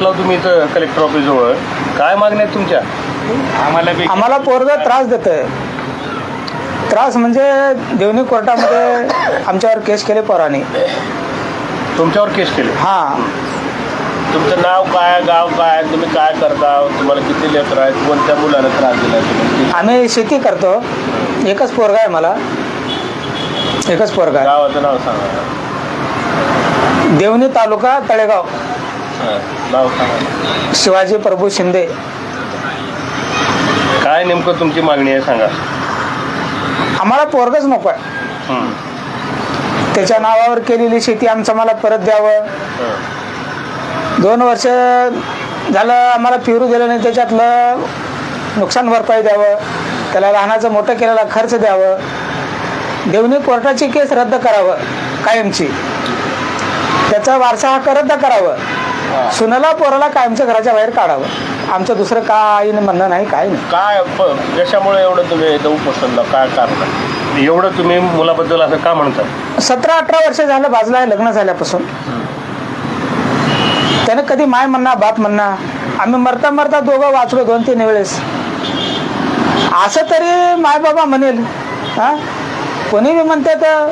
बसला तुम्ही इथं कलेक्टर ऑफिस जवळ, काय मागण्या आहेत तुमच्या? आम्हाला पोरगा त्रास देतोय. त्रास म्हणजे देवणी कोर्टामध्ये आमच्यावर केस केले पोराने. तुमच्यावर केस केले? हां. तुमचं नाव काय, गाव काय, तुम्ही काय करता, तुम्हाला किती लेकर आहेत, कोणत्या मुलाला त्रास दिला तुम्ही? आम्ही शेती करतो. एकच पोरगा आहे मला, एकच पोरगा आहे. गावाचं नाव सांगा. देवणी तालुका तळेगाव. नाव सांगा. शिवाजी प्रभू शिंदे. काय नेमकं तुमची मागणी आहे सांगा. आम्हाला पोरगच नको आहे. त्याच्या नावावर केलेली शेती आमचं मला परत द्यावं. 2 वर्ष झालं आम्हाला फिरू दिलं नाही, त्याच्यातलं नुकसान भरपाई द्यावं. त्याला लहानाचं मोठं केलेला खर्च द्यावं. देवणी कोर्टाची केस रद्द करावं कायमची. त्याचा वारसा हक्क रद्द करावं. सुनाला पोराला कायमच्या घराच्या बाहेर काढावं. आमचं दुसरं काही म्हणणं नाही, काही नाही. काय कशामुळे एवढं तुम्ही इथं उपोषणला, काय कारण एवढं तुम्ही मुलाबद्दल असं का म्हणता? 17-18 वर्ष झालं बाजूला आहे लग्न झाल्यापासून. त्यानं कधी माय म्हणणा बाप म्हणणा. आम्ही मरता मरता दोघं वाचलो 2-3 वेळेस. असं तरी माय बाबा म्हणेल. हां, कोणी बी म्हणते तर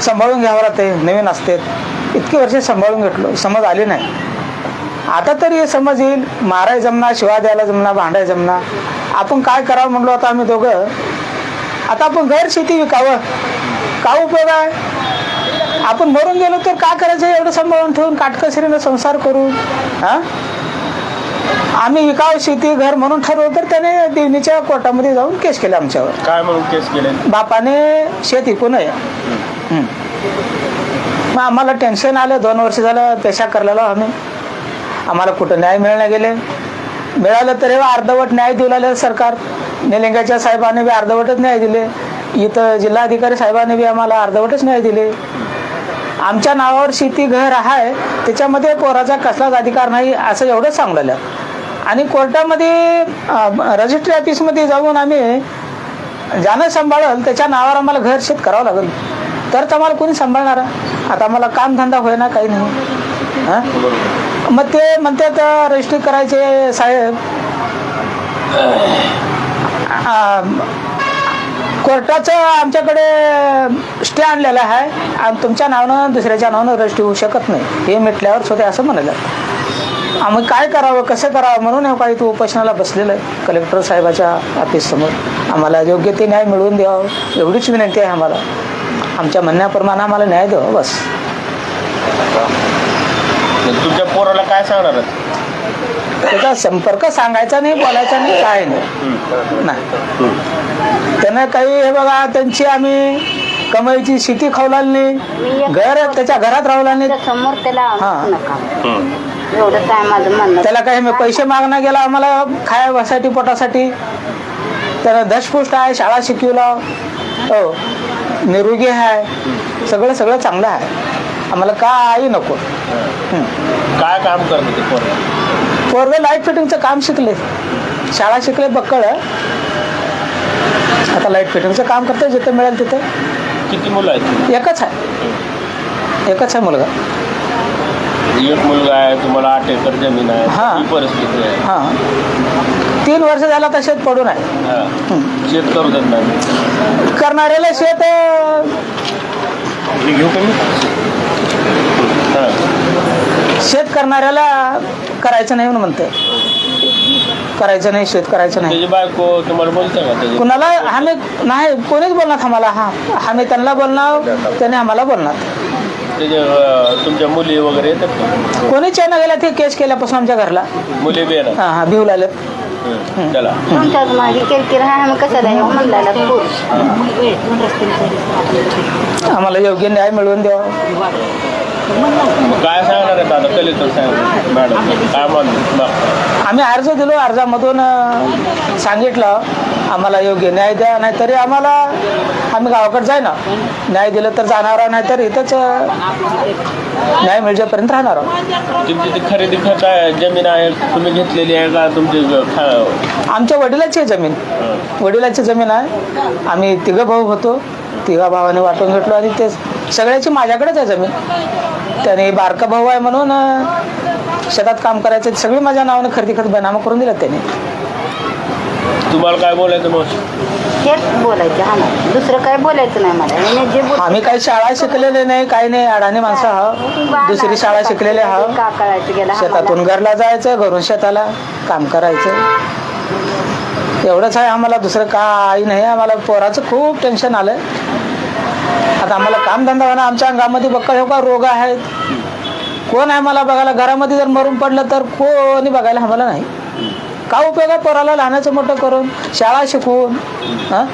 सांभाळून घ्यावं लागते. नवीन असते इतकी वर्ष सांभाळून घेतलो, समज आली नाही. आता तरी समज येईल. माराय जमना, शिवा द्यायला जमना, भांडाय जमना. आपण काय करावं म्हणलो आता आम्ही दोघं. आता आपण घर शेती विकावं, काय उपयोग आहे? आपण मरून गेलो तर काय करायचं? एवढं सांभाळून ठेवून काटकसरीनं संसार करू. हां, आम्ही विकावं शेती घर म्हणून ठरवलं तर त्याने देवणीच्या कोर्टामध्ये जाऊन केस केले आमच्यावर. काय म्हणून केस केले? बापाने शेत विकू नये. मग आम्हाला टेन्शन आलं. 2 वर्ष झालं पेशा करलेलो आम्ही. आम्हाला कुठं न्याय मिळणं गेले. मिळालं तरी अर्धवट न्याय देऊ लागले सरकार. निलंग्याच्या साहेबांनी बी अर्धवटच न्याय दिले. इथं जिल्हाधिकारी साहेबांनी बी आम्हाला अर्धवटच न्याय दिले. आमच्या नावावर शेती घर आहे, त्याच्यामध्ये पोराचा कसलाच अधिकार नाही असं एवढंच सांगलेलं. आणि कोर्टामध्ये रजिस्ट्री ऑफिसमध्ये जाऊन आम्ही ज्यानं सांभाळलं त्याच्या नावावर आम्हाला घर शेत करावं लागेल, तरच आम्हाला कोणी सांभाळणार. आता आम्हाला कामधंदा होईना, काही नाही. हां, मग ते म्हणतात रजिस्ट्री करायचे साहेब. कोर्टाचं आमच्याकडे स्टे आणलेला आहे आणि तुमच्या नावानं दुसऱ्याच्या नावानं रजिस्ट्री होऊ शकत नाही, हे मिटल्यावर स्वतः असं म्हणालं. आम्ही काय करावं, कसं करावं म्हणून काही तू उपोषणाला बसलेलं आहे कलेक्टर साहेबाच्या ऑफिससमोर. आम्हाला योग्य ते न्याय मिळवून द्यावं एवढीच विनंती आहे आम्हाला. आमच्या म्हणण्याप्रमाणे आम्हाला न्याय द्यावा बस. तुमच्या पोराला काय सांगणार? त्याचा संपर्क सांगायचा नाही, बोलायचा नाही, काय नाही. त्यानं काही हे बघा, त्यांची आम्ही कमाईची शेती खावलाली नाही, घर त्याच्या घरात राहला नाही. त्याला काही मी पैसे मागणं गेला आम्हाला खायासाठी पोटासाठी. त्यानं दशपुष्ट आहे, शाळा शिकवला, हो निरोगी आहे, सगळं चांगलं आहे. आम्हाला काही नको. काय काम करत ते पोरगं लाईट फिटिंगचं काम शिकले, शाळा शिकले बक्कळ. आता लाईट फिटिंगचं काम करते जिथं मिळेल तिथं. किती मुलं आहेत? एकच आहे मुलगा. एक मुलगा आहे, तुम्हाला 8 एकर जमीन आहे. हां, परिस्थिती आहे. हां, 3 वर्ष झाला तर शेत पडून आहे. शेत करू देत नाही. करणाऱ्याला शेत घेऊ कमी. शेत करणाऱ्याला करायचं नाही म्हणून म्हणते. करायचं नाही, शेत करायचं नाही. त्याची बायको तुम्हाला बोलते का? कुणाला आम्ही नाही, कोणीच बोलणार आम्हाला. हा, आम्ही त्यांना बोलणार, त्याने आम्हाला बोलणार. तुमच्या मुली वगैरे येतात? कोणी चैन गेला ते केस केल्यापासून आमच्या घरला मुली बी येणार. हा, भिऊ लागले. चला आम्हाला योग्य न्याय मिळवून द्यावा. काय सांगणार आहे दादा कलेक्टर साहेब मॅडम? काय म्हणतो? आम्ही अर्ज दिलो, अर्जामधून सांगितलं आम्हाला योग्य न्याय द्या, नाहीतरी आम्हाला आम्ही गावाकडे जाय ना. न्याय दिलं तर जाणार, नाहीतर इथंच न्याय मिळजेपर्यंत राहणार आहोत. तुमची ती खरेदी खत आहे, जमीन आहे, तुम्ही घेतलेली आहे का? तुमची आमच्या वडिलांची जमीन, वडिलांची जमीन आहे. आम्ही 3 भाऊ होतो, 3 भावाने वाटून घेतलो आणि ते सगळ्याची माझ्याकडेच आहे जमीन. त्याने बारका भाऊ आहे म्हणून शेतात काम करायचं सगळी माझ्या नावानं खरेदी खत बनामा करून दिलं त्याने. तुम्हाला काय बोलायचं मग? हेच बोलायचं आम्हाला, दुसरं काय बोलायचं नाही मला. आणि जे आम्ही काही शाळा शिकलेले नाही, काही नाही, अडाणी माणसं हा, दुसरी शाळा शिकलेले हा. का कळायचं गेला शेतातून घरला जायचं, घरून शेताला काम करायचं, एवढंच आहे आम्हाला, दुसरं काही नाही. आम्हाला पोराचं खूप टेन्शन आलं. आता आम्हाला कामधंदा होणं, आमच्या अंगामध्ये बक्कळ हो का रोग आहेत, कोण आहे मला बघायला? घरामध्ये जर मरून पडलं तर कोणी बघायला आम्हाला नाही. का उपयोग आहे पोराला लहानाचं मोठं करून, शाळा शिकवून, हां